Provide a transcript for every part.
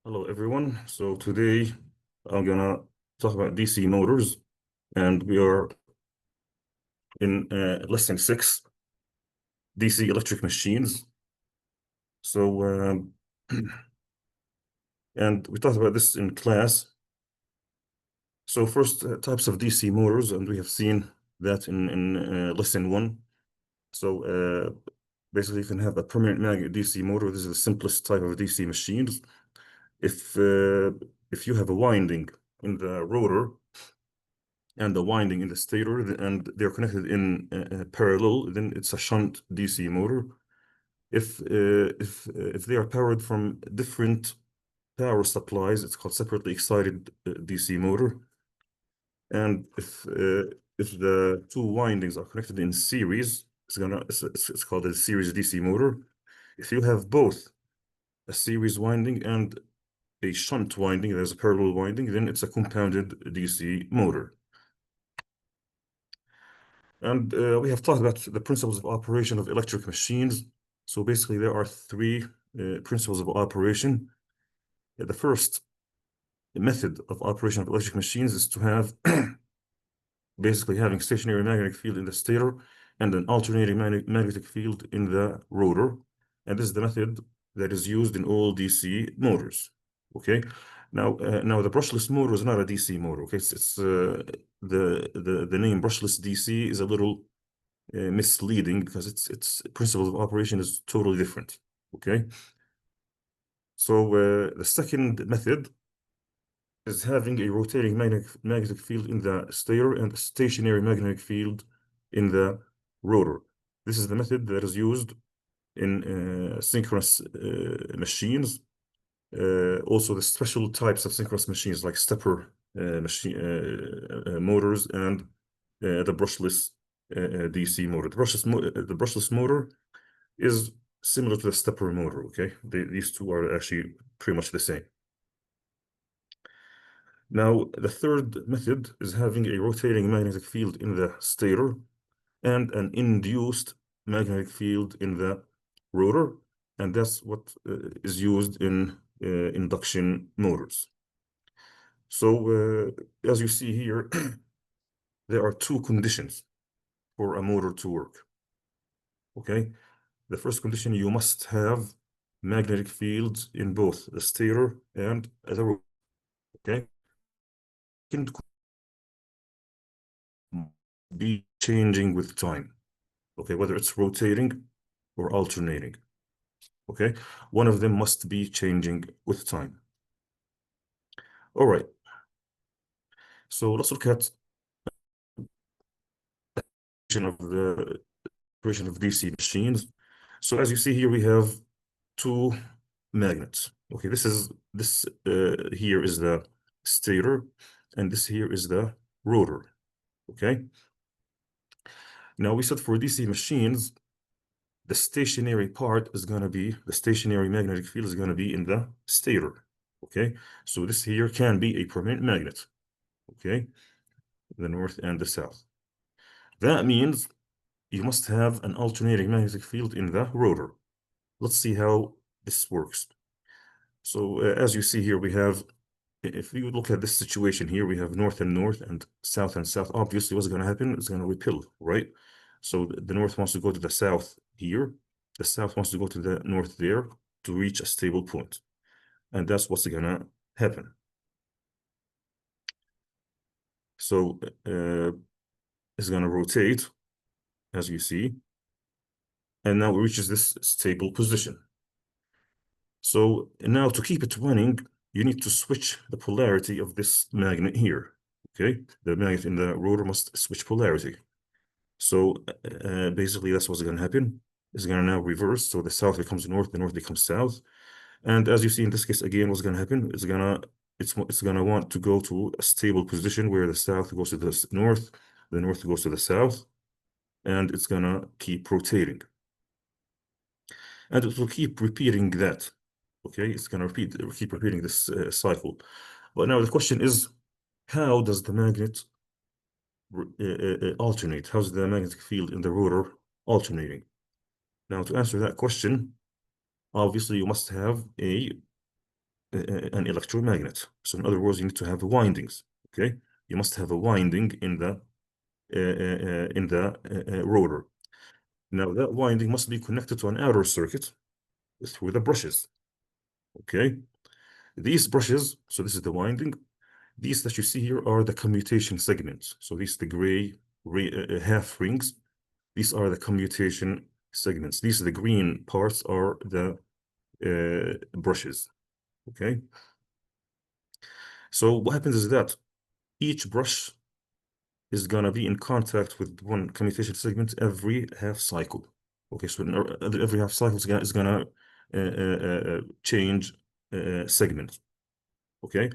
Hello everyone. So today I'm gonna talk about DC motors, and we are in lesson 6, DC electric machines. So and we talked about this in class. So first, types of DC motors, and we have seen that in lesson 1. So basically, you can have a permanent magnet DC motor. This is the simplest type of DC machines. If uh, if you have a winding in the rotor and the winding in the stator, and they're connected in parallel, then it's a shunt DC motor. If they are powered from different power supplies, it's called separately excited DC motor. And if the two windings are connected in series, it's called a series DC motor. If you have both a series winding and a shunt winding, there's a parallel winding, then it's a compounded DC motor. And we have talked about the principles of operation of electric machines. So basically, there are three principles of operation. The first method of operation of electric machines is to have basically having stationary magnetic field in the stator and an alternating magnetic field in the rotor. And this is the method that is used in all DC motors. Okay. Now the brushless motor is not a DC motor. Okay, it's the name brushless DC is a little misleading because its principles of operation is totally different. Okay. So the second method is having a rotating magnetic field in the stator and a stationary magnetic field in the rotor. This is the method that is used in synchronous machines. Also, the special types of synchronous machines like stepper motors and the brushless DC motor. The brushless motor is similar to the stepper motor. Okay, these two are actually pretty much the same. Now, the third method is having a rotating magnetic field in the stator and an induced magnetic field in the rotor, and that's what is used in induction motors. So, as you see here, there are two conditions for a motor to work. Okay, the first condition, you must have magnetic fields in both the stator and the rotor. Okay, can be changing with time. Okay, whether it's rotating or alternating. Okay, one of them must be changing with time. All right, so let's look at the operation of DC machines. So as you see here, we have two magnets. Okay, this here is the stator, and this here is the rotor. Okay. Now we said for DC machines, the stationary part is going to be, the stationary magnetic field is going to be in the stator. Okay, so this here can be a permanent magnet. Okay, the north and the south. That means you must have an alternating magnetic field in the rotor. Let's see how this works. So as you see here, we have, if you look at this situation here, we have north and south and south. Obviously, what's going to happen is going to repel, right? So the north wants to go to the south here. The south wants to go to the north there to reach a stable point. And that's what's going to happen. So it's going to rotate, as you see. And now it reaches this stable position. So now to keep it running, you need to switch the polarity of this magnet here. Okay, the magnet in the rotor must switch polarity. So basically, that's what's going to happen. It's going to now reverse. So the south becomes north, the north becomes south. And as you see in this case, again, what's going to happen? It's gonna want to go to a stable position where the south goes to the north goes to the south, and it's gonna keep rotating. And it will keep repeating that. Okay, it's gonna keep repeating this cycle. But now the question is, how does the magnet alternate? How's the magnetic field in the rotor alternating? Now, to answer that question, obviously you must have a an electromagnet. So in other words, you need to have windings. Okay, you must have a winding in the rotor. Now that winding must be connected to an outer circuit through the brushes. Okay, these brushes. So this is the winding. These that you see here are the commutation segments. So these the gray half rings. These are the commutation segments. These are the green parts are the brushes. Okay. So what happens is that each brush is gonna be in contact with one commutation segment every half cycle. Okay, so every half cycle is gonna change segment. Okay,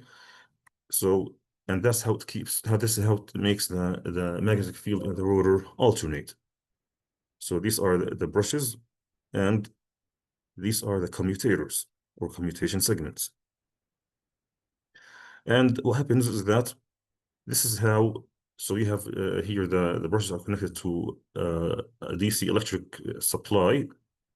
so and that's how it keeps how this is how it makes the magnetic field in the rotor alternate. So these are the brushes, and these are the commutators or commutation segments. And what happens is that this is how, so you have here the brushes are connected to a DC electric supply,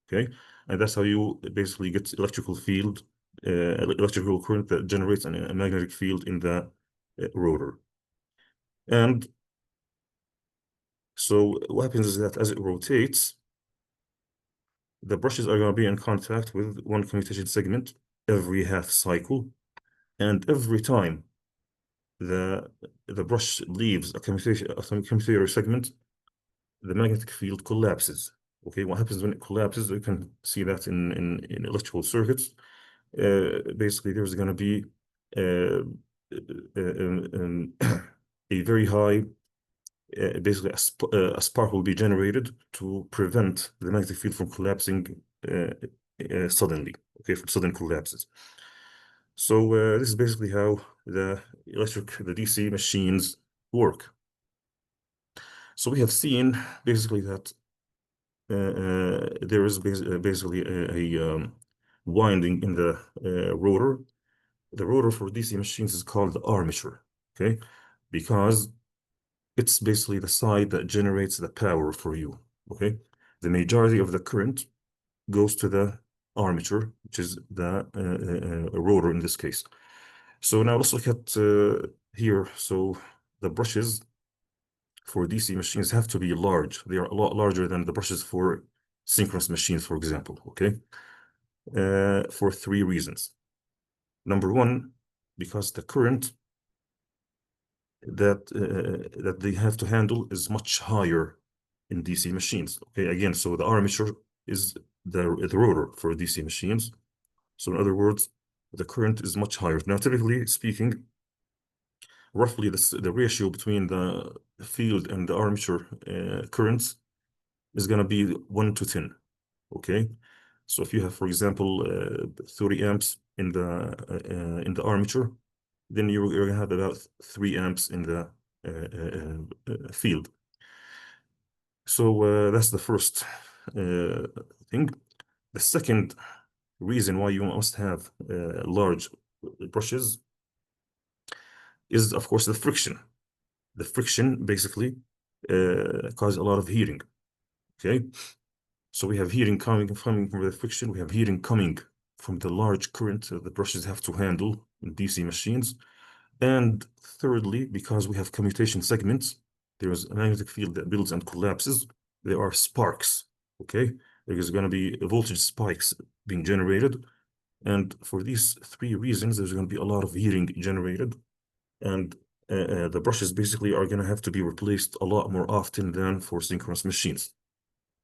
okay? And that's how you basically get electrical field, electrical current that generates a magnetic field in the rotor. And so what happens is that as it rotates, the brushes are going to be in contact with one commutation segment every half cycle. And every time the brush leaves a commutator segment, the magnetic field collapses. Okay, what happens when it collapses? You can see that in electrical circuits. Basically, there's going to be uh, a very high, basically a spark will be generated to prevent the magnetic field from collapsing suddenly. Okay, from sudden collapses. So this is basically how the DC machines work. So we have seen basically that there is basically a winding in the rotor. The rotor for DC machines is called the armature, okay? Because it's basically the side that generates the power for you, okay? The majority of the current goes to the armature, which is the rotor in this case. So now let's look at here. So the brushes for DC machines have to be large. They are a lot larger than the brushes for synchronous machines, for example, okay? For three reasons. Number one, because the current that they have to handle is much higher in DC machines. Okay, again, so the armature is the rotor for DC machines. So in other words, the current is much higher. Now, typically speaking, roughly the ratio between the field and the armature currents is going to be 1 to 10. Okay, so if you have, for example, 30 amps in the armature, then you're going to have about 3 amps in the field. So that's the first thing. The second reason why you must have large brushes is, of course, the friction. The friction basically causes a lot of heating. Okay, so we have heating coming from the friction. We have heating coming from the large current the brushes have to handle in DC machines. And thirdly, because we have commutation segments, there's a magnetic field that builds and collapses. There are sparks, okay? There's going to be voltage spikes being generated. And for these three reasons, there's going to be a lot of heating generated. And the brushes basically are going to have to be replaced a lot more often than for synchronous machines,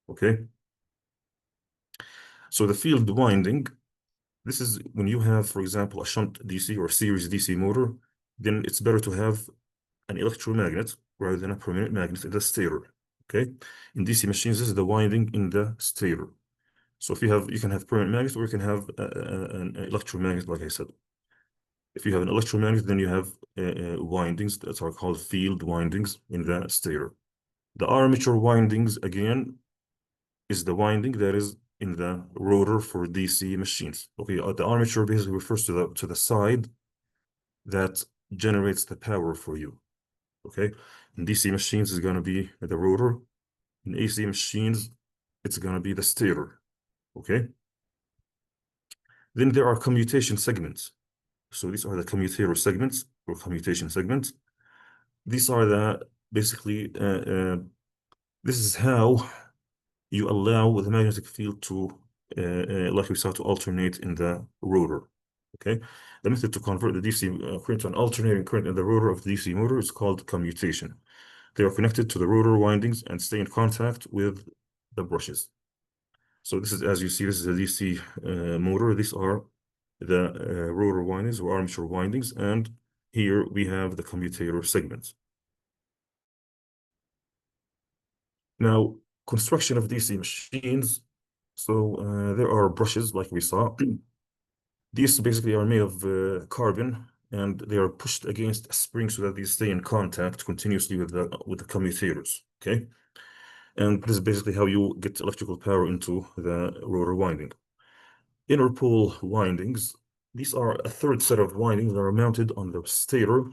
okay? So the field winding, this is when you have, for example, a shunt DC or series DC motor, then it's better to have an electromagnet rather than a permanent magnet in the stator. Okay, in DC machines, this is the winding in the stator. So if you can have permanent magnet or you can have an electromagnet, like I said. If you have an electromagnet, then you have windings that are called field windings in the stator. The armature windings, again, is the winding that is in the rotor for DC machines. Okay, the armature basically refers to the side that generates the power for you. Okay, in DC machines is going to be the rotor. In AC machines, it's going to be the stator. Okay, then there are commutation segments. So these are the commutator segments or commutation segments. These are the basically this is how you allow the magnetic field to like we saw to alternate in the rotor. Okay, the method to convert the DC current to an alternating current in the rotor of the DC motor is called commutation. They are connected to the rotor windings and stay in contact with the brushes. So this is, as you see, this is a DC motor. These are the rotor windings or armature windings, and here we have the commutator segments. Now, construction of DC machines. So there are brushes, like we saw. These basically are made of carbon, and they are pushed against a spring so that they stay in contact continuously with the commutators. Okay, and this is basically how you get electrical power into the rotor winding. Inner pole windings. These are a third set of windings that are mounted on the stator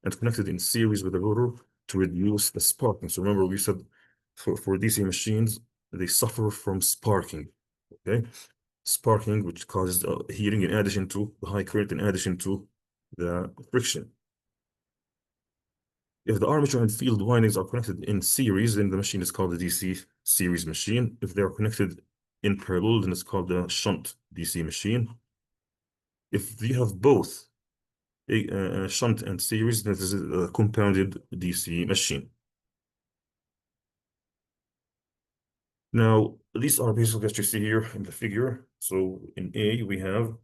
and connected in series with the rotor to reduce the sparking. So remember, we said for DC machines, they suffer from sparking. Okay, sparking, which causes heating in addition to the high current, in addition to the friction. If the armature and field windings are connected in series, then the machine is called a DC series machine. If they are connected in parallel, then it's called a shunt DC machine. If you have both a shunt and series, then this is a compounded DC machine. Now, these are basically what you see here in the figure. So in A, we have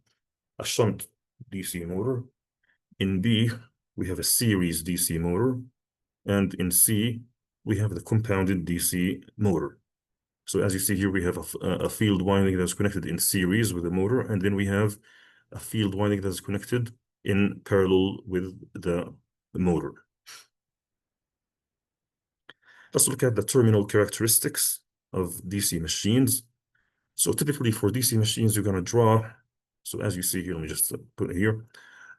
a shunt DC motor. In B, we have a series DC motor. And in C, we have the compounded DC motor. So as you see here, we have a field winding that's connected in series with the motor, and then we have a field winding that's connected in parallel with the motor. Let's look at the terminal characteristics of DC machines. So typically for DC machines, you're going to draw. So as you see here, let me just put it here.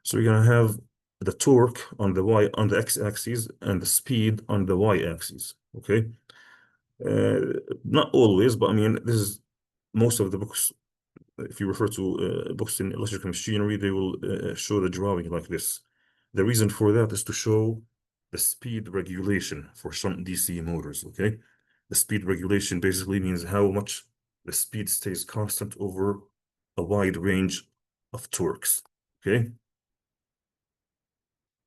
So you're going to have the torque on the x-axis and the speed on the y-axis. Okay, not always, but I mean this is most of the books. If you refer to books in electrical machinery, they will show the drawing like this. The reason for that is to show the speed regulation for shunt DC motors. Okay, the speed regulation basically means how much the speed stays constant over a wide range of torques. Okay.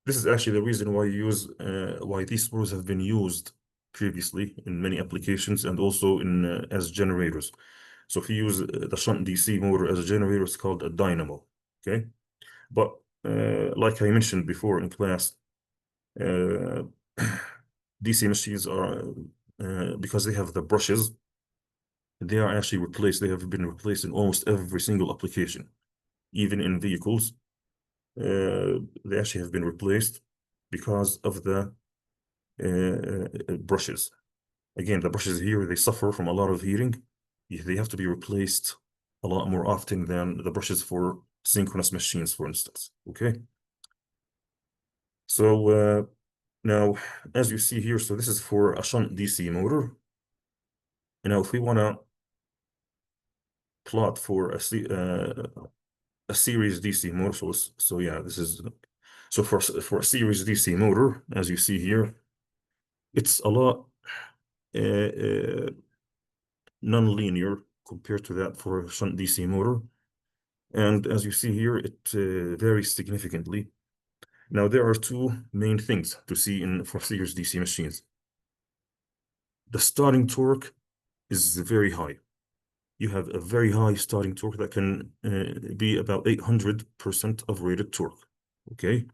This is actually the reason why why these motors have been used previously in many applications and also in as generators. So if you use the shunt DC motor as a generator, it's called a dynamo. Okay, but like I mentioned before in class, uh, DC machines are because they have the brushes, they are actually replaced. They have been replaced in almost every single application, even in vehicles. They actually have been replaced because of the brushes. Again, the brushes here, they suffer from a lot of heating. They have to be replaced a lot more often than the brushes for synchronous machines, for instance. Okay. So now, as you see here, so this is for a shunt DC motor. And now if we want to plot for a series DC motor, so yeah, this is, so for a series DC motor, as you see here, it's a lot non-linear compared to that for a shunt DC motor. And as you see here, it varies significantly. Now, there are two main things to see for series DC machines. The starting torque is very high. You have a very high starting torque that can be about 800% of rated torque. Okay,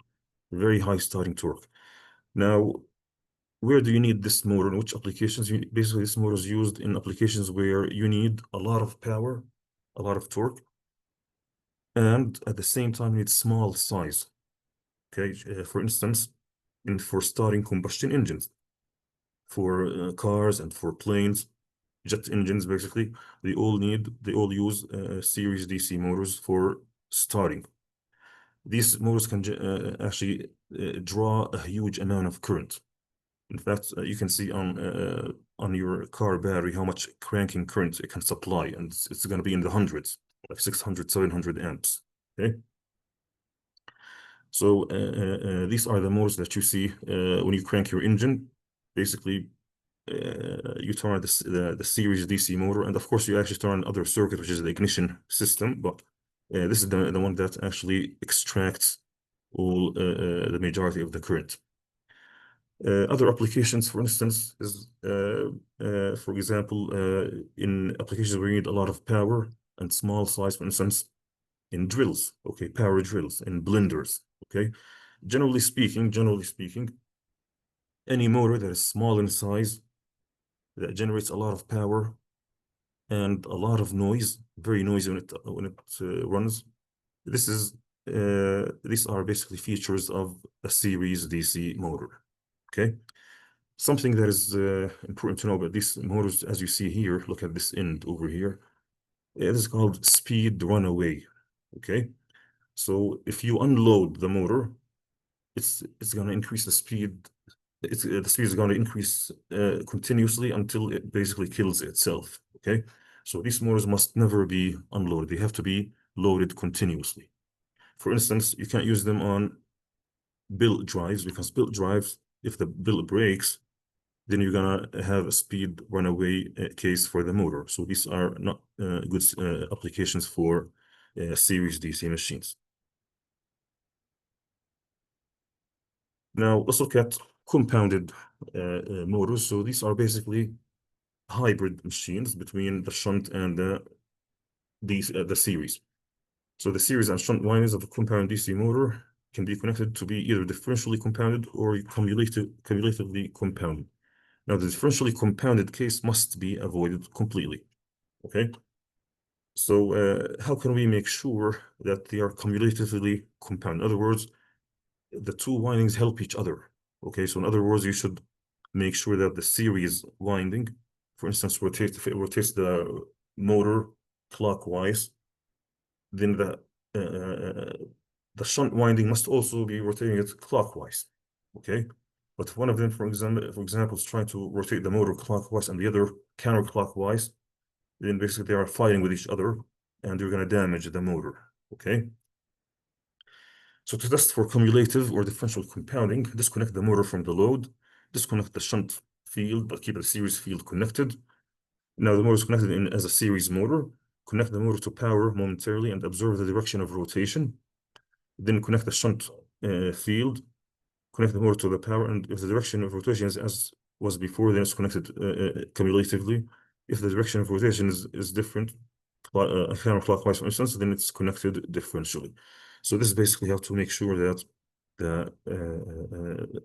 very high starting torque. Now, where do you need this motor? In which applications? Basically, this motor is used in applications where you need a lot of power, a lot of torque, and at the same time, you need small size. Okay, for instance, for starting combustion engines, for cars and for planes, jet engines, basically, they all use series DC motors for starting. These motors can actually draw a huge amount of current. In fact, you can see on your car battery how much cranking current it can supply, and it's going to be in the hundreds, like 600, 700 amps. Okay. So these are the modes that you see when you crank your engine. Basically, you turn on the series DC motor, and of course you actually turn on other circuit, which is the ignition system. But this is the one that actually extracts all the majority of the current. Other applications, for instance, is for example, in applications where you need a lot of power and small size, for instance, in drills, okay, power drills, in blenders, okay. Generally speaking, any motor that is small in size, that generates a lot of power and a lot of noise, very noisy when it runs. These are basically features of a series DC motor. Okay. Something that is important to know about these motors, as you see here, look at this end over here. It is called speed runaway. Okay. So if you unload the motor, it's going to increase the speed. The speed is going to increase continuously until it basically kills itself. Okay. So these motors must never be unloaded. They have to be loaded continuously. For instance, you can't use them on build drives, because build drives, if the build breaks, then you're gonna have a speed runaway case for the motor. So these are not good applications for series DC machines. Now let's look at compounded motors. So these are basically hybrid machines between the shunt and the series. So the series and shunt windings of a compound DC motor can be connected to be either differentially compounded or cumulatively compounded. Now, the differentially compounded case must be avoided completely. Okay. So how can we make sure that they are cumulatively compounded? In other words, the two windings help each other. Okay. So in other words, you should make sure that the series winding, for instance, if it rotates the motor clockwise, then the shunt winding must also be rotating it clockwise. Okay. But if one of them, for example, is trying to rotate the motor clockwise and the other counterclockwise, then basically they are fighting with each other and they're going to damage the motor. Okay. So to test for cumulative or differential compounding, disconnect the motor from the load, disconnect the shunt field, but keep the series field connected. Now the motor is connected as a series motor. Connect the motor to power momentarily and observe the direction of rotation. Then connect the shunt field, connect the motor to the power, and if the direction of rotation is as was before, then it's connected cumulatively. If the direction of rotation is different, counterclockwise, for instance, then it's connected differentially. So this is basically how to make sure that the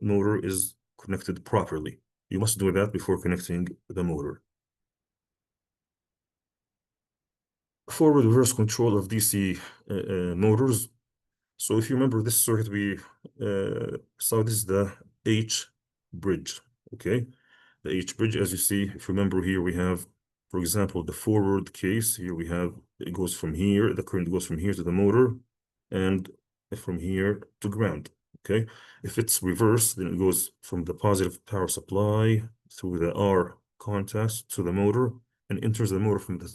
motor is connected properly. You must do that before connecting the motor. Forward reverse control of DC motors. So if you remember this circuit, we saw this is the H bridge. Okay. The H bridge, as you see, if you remember here, we have, for example, the forward case. Here we have, it goes from here, the current goes from here to the motor, and from here to ground. Okay. If it's reversed, then it goes from the positive power supply through the R contacts to the motor and enters the motor from the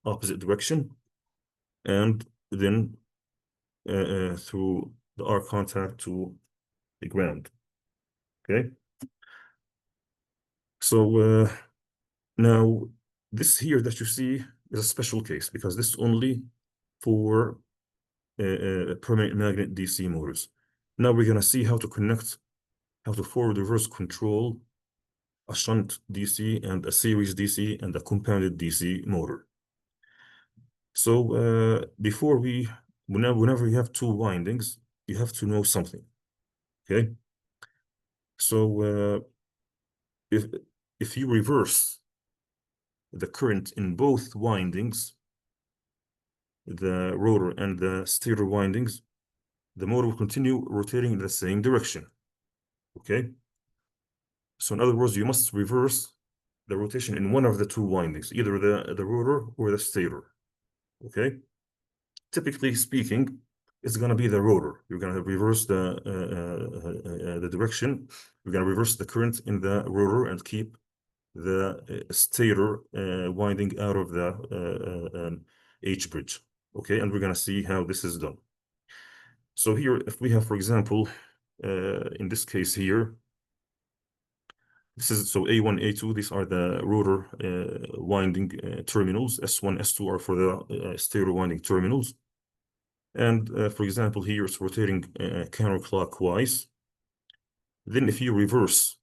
opposite direction, and then through the R contact to the ground. Okay. So now this here that you see is a special case, because this is only for permanent magnet DC motors. Now we're gonna see how to forward reverse control a shunt DC and a series DC and a compounded DC motor. So whenever you have two windings, you have to know something. Okay. So if you reverse the current in both windings, the rotor and the stator windings, the motor will continue rotating in the same direction. Okay. So in other words, you must reverse the rotation in one of the two windings, either the rotor or the stator. Okay. Typically speaking, it's going to be the rotor. You're going to reverse the direction. You're going to reverse the current in the rotor and keep the stator winding out of the H bridge. Okay, and we're going to see how this is done. So here, if we have, for example, in this case here, this is so A1, A2, these are the rotor winding terminals. S1, S2 are for the stereo winding terminals. And for example, here it's rotating counterclockwise. Then if you reverse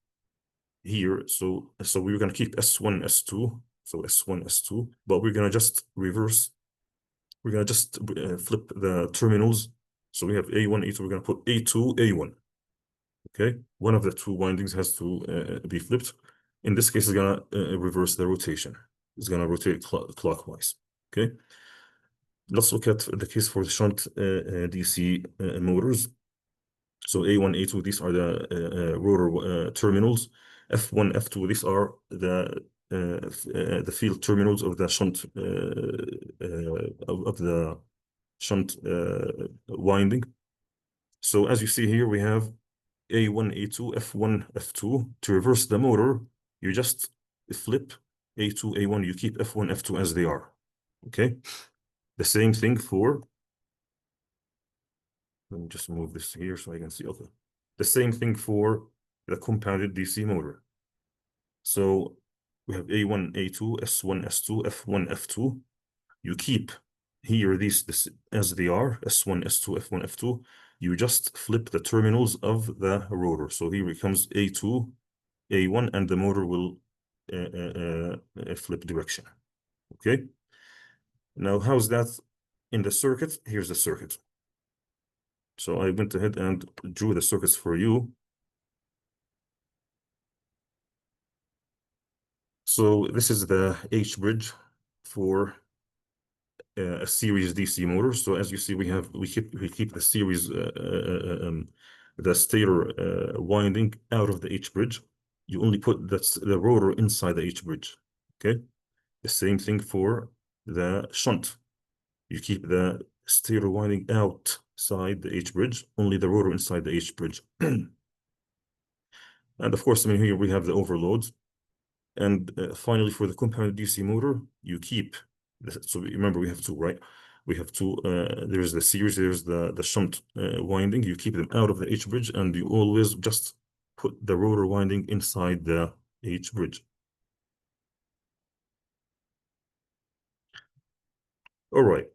here, so we're going to keep S1, S2, so S1, S2, but we're going to just reverse. We're going to just flip the terminals. So we have A1, A2, we're going to put A2, A1. Okay, one of the two windings has to be flipped. In this case, it's going to reverse the rotation. It's going to rotate clockwise. Okay, let's look at the case for the shunt DC motors. So A1, A2, these are the rotor terminals. F1, F2, these are the field terminals of the shunt of the shunt winding. So as you see here, we have A1, A2, F1, F2. To reverse the motor, you just flip A2, A1, you keep F1, F2 as they are. Okay. The same thing for, let me just move this here so I can see. Okay. The same thing for the compounded DC motor. So we have A1, A2, S1, S2, F1, F2. You keep here this as they are, S1, S2, F1, F2. You just flip the terminals of the rotor. So here it becomes A2, A1, and the motor will flip direction. Okay. Now, how's that in the circuit? Here's the circuit. So I went ahead and drew the circuits for you. So this is the H bridge for a series DC motor. So as you see, we keep the series the stator winding out of the H bridge. You only put the rotor inside the H bridge. Okay. The same thing for the shunt. You keep the stator winding outside the H bridge, only the rotor inside the H bridge. And of course, I mean, here we have the overloads. And finally, for the compounded DC motor, you keep, so remember we have two, right? We have two, there's the series, there's the shunt winding. You keep them out of the H bridge, and you always just put the rotor winding inside the H bridge. All right.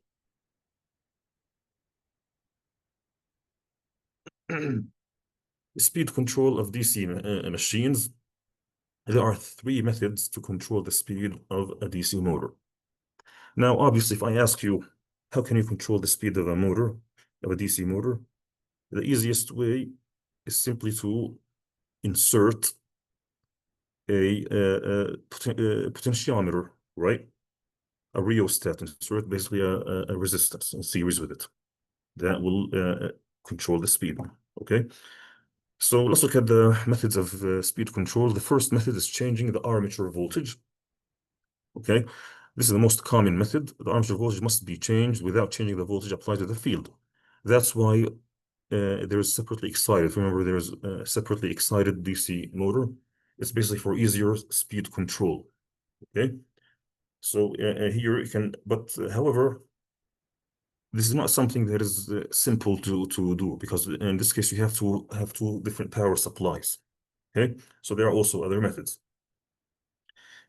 Speed control of DC machines. There are three methods to control the speed of a DC motor. Now, obviously, if I ask you, how can you control the speed of a motor, of a DC motor? The easiest way is simply to insert a potentiometer, right? A rheostat, insert basically a resistance in series with it. That will control the speed, okay? So let's look at the methods of speed control. The first method is changing the armature voltage. Okay, this is the most common method. The armature voltage must be changed without changing the voltage applied to the field. That's why there's separately excited. Remember, there's a separately excited DC motor. It's basically for easier speed control. Okay, so here you can, but however, this is not something that is simple to do, because in this case you have to have two different power supplies. Okay, so there are also other methods.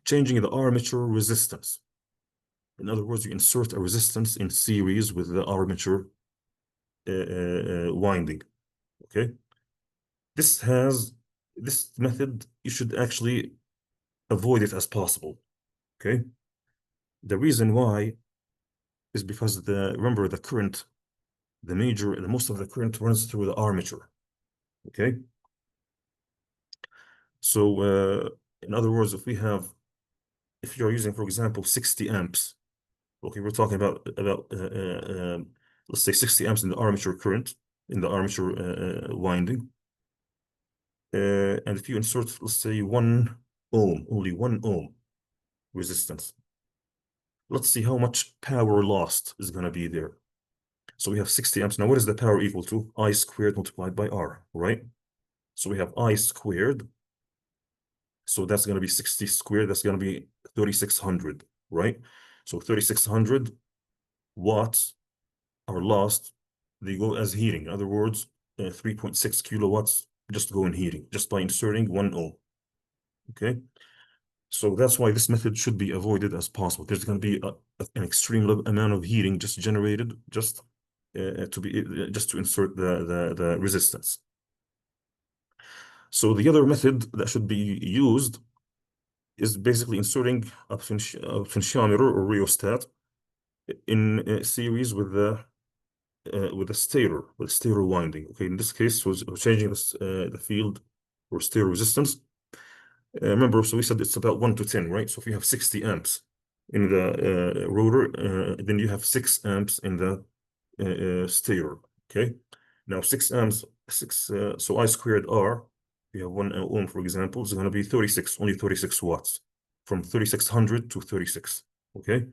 Changing the armature resistance. In other words, you insert a resistance in series with the armature winding. Okay, this method, you should actually avoid it as possible. Okay, the reason why is because remember the current, the most of the current runs through the armature. Okay, so in other words, if you're using, for example, 60 amps, okay, we're talking about let's say 60 amps in the armature current, in the armature winding. And if you insert, let's say 1 ohm, only 1 ohm resistance, let's see how much power lost is going to be there. So we have 60 amps. Now, what is the power equal to? I squared multiplied by R, right? So we have I squared. So that's going to be 60 squared. That's going to be 3,600, right? So 3,600 watts are lost they go as heating. In other words, 3.6 kilowatts just go in heating, just by inserting 1 ohm. Okay. So that's why this method should be avoided as possible. There's going to be an extreme amount of heating just generated just to insert the resistance. So the other method that should be used is basically inserting a potentiometer or rheostat in a series with the stator winding. Okay, in this case, we're changing this, the field or stator resistance. Remember, so we said it's about 1 to 10, right? So if you have 60 amps in the rotor, then you have 6 amps in the stator. Okay. Now 6 amps, so I squared R, we have 1 ohm, for example, is going to be 36, only 36 watts, from 3600 to 36. Okay.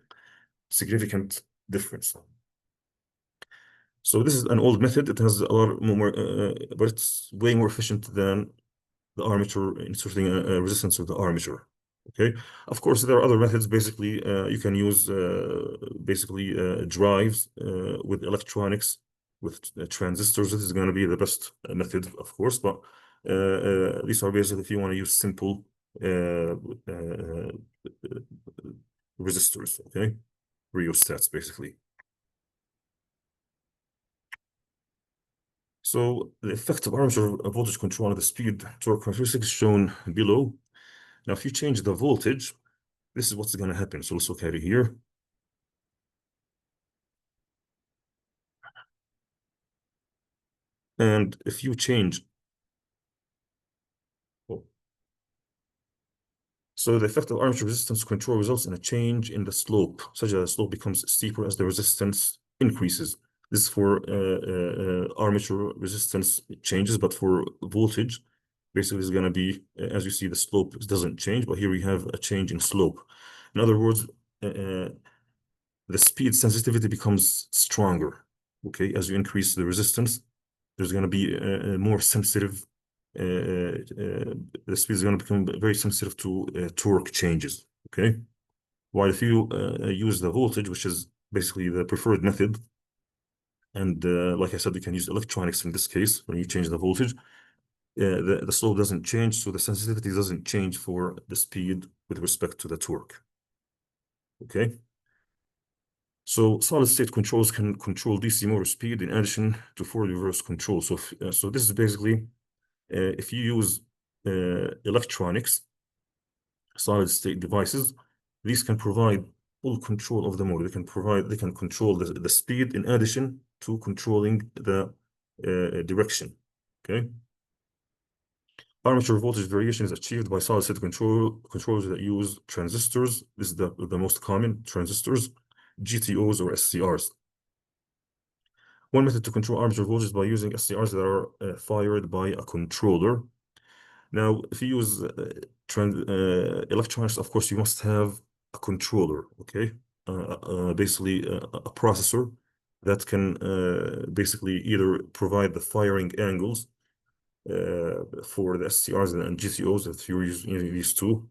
Significant difference. So this is an old method. It has a lot more, but it's way more efficient than the armature, inserting a resistance with the armature. Okay. Of course, there are other methods. Basically, you can use drives with electronics, with transistors. This is going to be the best method, of course. But these are basically if you want to use simple resistors. Okay, rheostats basically. So the effect of armature voltage control of the speed torque characteristics shown below. Now, if you change the voltage, this is what's going to happen. So let's look at it here. And if you change, oh, so the effect of armature resistance control results in a change in the slope, such that the slope becomes steeper as the resistance increases. This is for armature resistance changes, but for voltage, basically is going to be, as you see, the slope doesn't change, but here we have a change in slope. In other words, the speed sensitivity becomes stronger. Okay, as you increase the resistance, there's going to be a more sensitive. The speed is going to become very sensitive to torque changes. Okay, while if you use the voltage, which is basically the preferred method, and like I said, you can use electronics in this case when you change the voltage. The slope doesn't change, so the sensitivity doesn't change for the speed with respect to the torque. Okay. So solid state controls can control DC motor speed in addition to Ford reverse control. So, so this is basically if you use electronics, solid state devices, these can provide full control of the motor. They can control the speed in addition to controlling the direction. Okay. Armature voltage variation is achieved by solid state controllers that use transistors. This is the most common transistors, GTOs or SCRs. One method to control armature voltage is by using SCRs that are fired by a controller. Now, if you use electronics, of course, you must have a controller, okay? Basically, a processor that can basically either provide the firing angles for the SCRs and GTOs if you're using these two,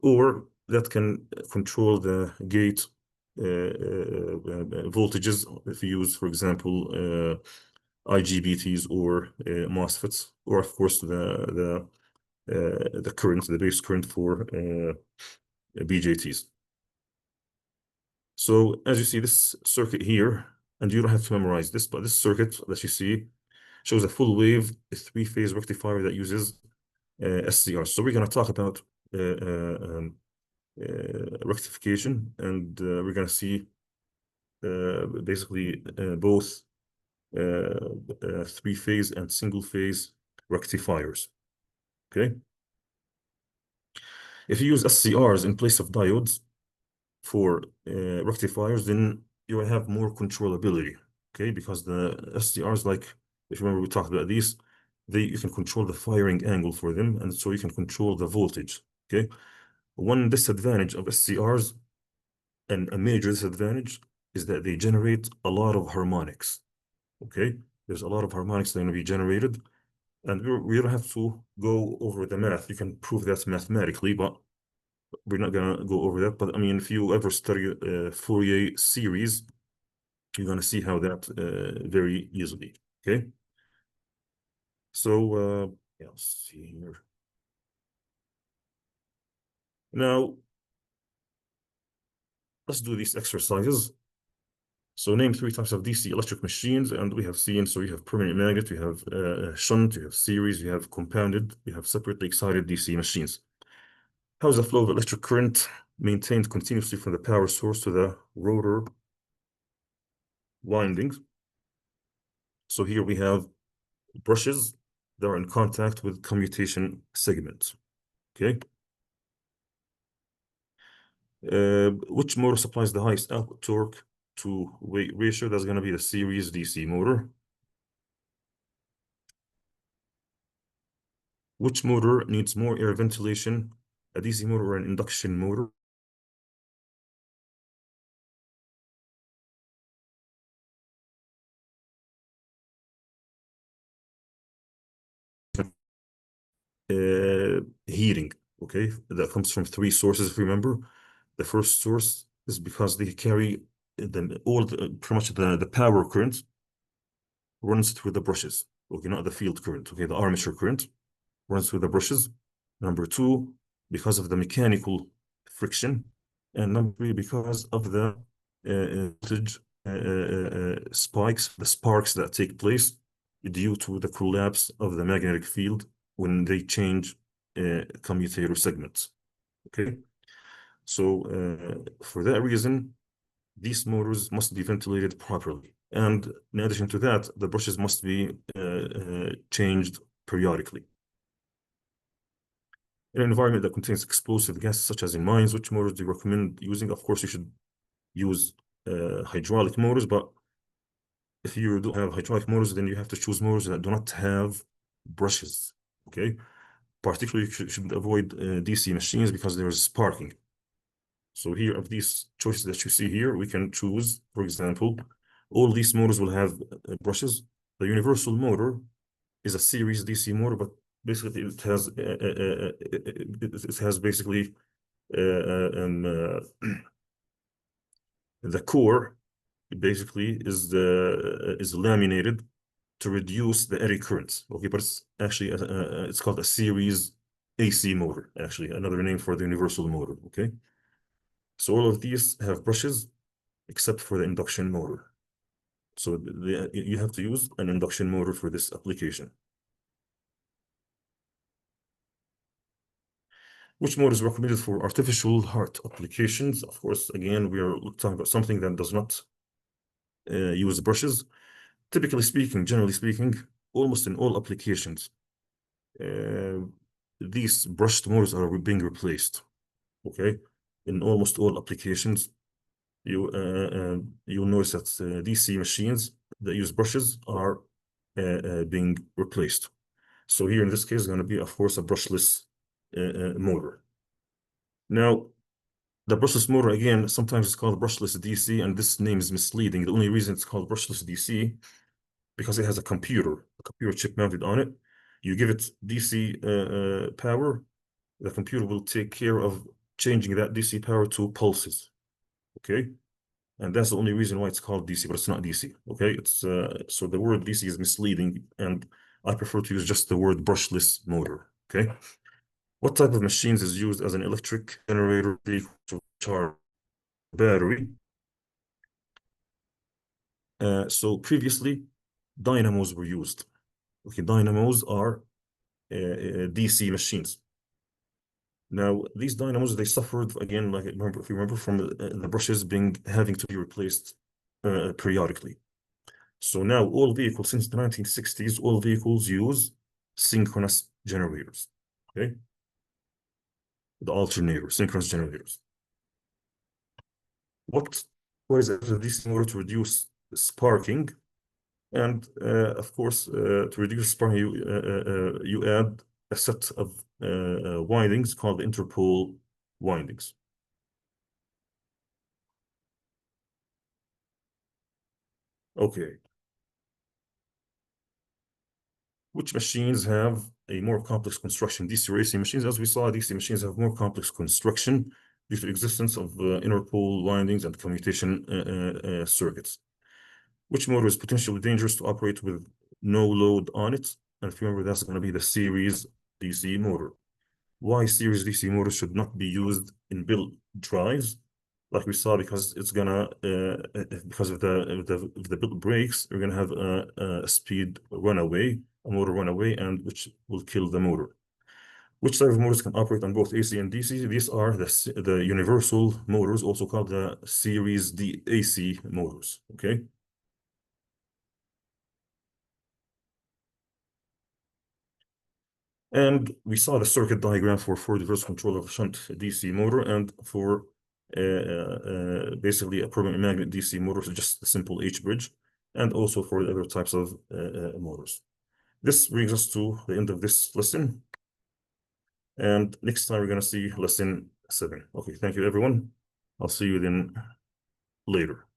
or that can control the gate voltages if you use, for example, IGBTs or MOSFETs, or of course the current, the base current for BJTs. So as you see this circuit here, and you don't have to memorize this, but this circuit that you see shows a full wave 3-phase rectifier that uses SCR. So we're going to talk about rectification, and we're going to see basically both 3-phase and single-phase rectifiers. Okay. If you use SCRs in place of diodes for rectifiers, then you will have more controllability. Okay, because the SCRs, like if you remember, we talked about these. You can control the firing angle for them, and so you can control the voltage. Okay. One disadvantage of SCRs, and a major disadvantage, is that they generate a lot of harmonics. Okay, there's a lot of harmonics that are going to be generated, and we don't have to go over the math. You can prove that mathematically, but we're not going to go over that. But I mean, if you ever study Fourier series, You're going to see how that very easily. Okay. So yeah, let's see here. Now let's do these exercises. So name three types of DC electric machines, and we have seen, so you have permanent magnet, you have shunt, you have series, you have compounded, you have separately excited DC machines. How is the flow of electric current maintained continuously from the power source to the rotor windings? So here we have brushes that are in contact with commutation segments. Okay. Which motor supplies the highest output torque to weight ratio? That's going to be the series DC motor. Which motor needs more air ventilation, a DC motor or an induction motor? Heating, okay? That comes from three sources, if you remember. The first source is because they carry pretty much the power current runs through the brushes, okay, not the field current, okay? The armature current runs through the brushes. Number two, because of the mechanical friction. And number three, because of the voltage spikes, the sparks that take place due to the collapse of the magnetic field when they change commutator segments. Okay, so for that reason, these motors must be ventilated properly. And in addition to that, the brushes must be changed periodically. In an environment that contains explosive gases, such as in mines, which motors do you recommend using? Of course, you should use hydraulic motors, but if you don't have hydraulic motors, then you have to choose motors that do not have brushes, okay? Particularly, you should avoid DC machines because there is sparking. So here, of these choices that you see here, we can choose, for example, all these motors will have brushes. The universal motor is a series DC motor, but basically it has basically the core basically is laminated to reduce the eddy currents. Okay, but it's actually it's called a series AC motor. Actually, another name for the universal motor. Okay, so all of these have brushes except for the induction motor. So you have to use an induction motor for this application. Which mode is recommended for artificial heart applications? Of course, again, we are talking about something that does not use brushes. Typically speaking, generally speaking, almost in all applications, uh, these brushed motors are being replaced. Okay, in almost all applications, you'll notice that DC machines that use brushes are being replaced. So here in this case, is going to be, of course, a brushless motor. Now, the brushless motor, again, sometimes it's called brushless DC, and this name is misleading. The only reason it's called brushless DC because it has a computer chip mounted on it. You give it DC power, the computer will take care of changing that DC power to pulses. Okay, and that's the only reason why it's called DC, but it's not DC. Okay, it's so the word DC is misleading, and I prefer to use just the word brushless motor. Okay. What type of machines is used as an electric generator to charge battery? So previously, dynamos were used. Okay, dynamos are DC machines. Now, these dynamos, they suffered again, like remember, if you remember, from the brushes having to be replaced periodically. So now all vehicles since the 1960s, all vehicles use synchronous generators. Okay, the alternator, synchronous generators. What is it DC motor to reduce sparking? And of course, to reduce sparking, you add a set of windings called interpole windings. Okay. Which machines have a more complex construction? DC racing machines, as we saw, DC machines have more complex construction due to the existence of interpole windings and commutation circuits. Which motor is potentially dangerous to operate with no load on it? And if you remember, that's going to be the series DC motor. Why series DC motors should not be used in built drives? Like we saw, because it's gonna because of the built brakes, you're gonna have a speed runaway, a motor runaway, and which will kill the motor. Which type of motors can operate on both AC and DC? These are the universal motors, also called the series AC motors. Okay. And we saw the circuit diagram for reverse control of a shunt DC motor and for basically a permanent magnet DC motor, so just a simple H bridge, and also for the other types of motors. This brings us to the end of this lesson. And next time we're going to see lesson 7. Okay, thank you, everyone. I'll see you then later.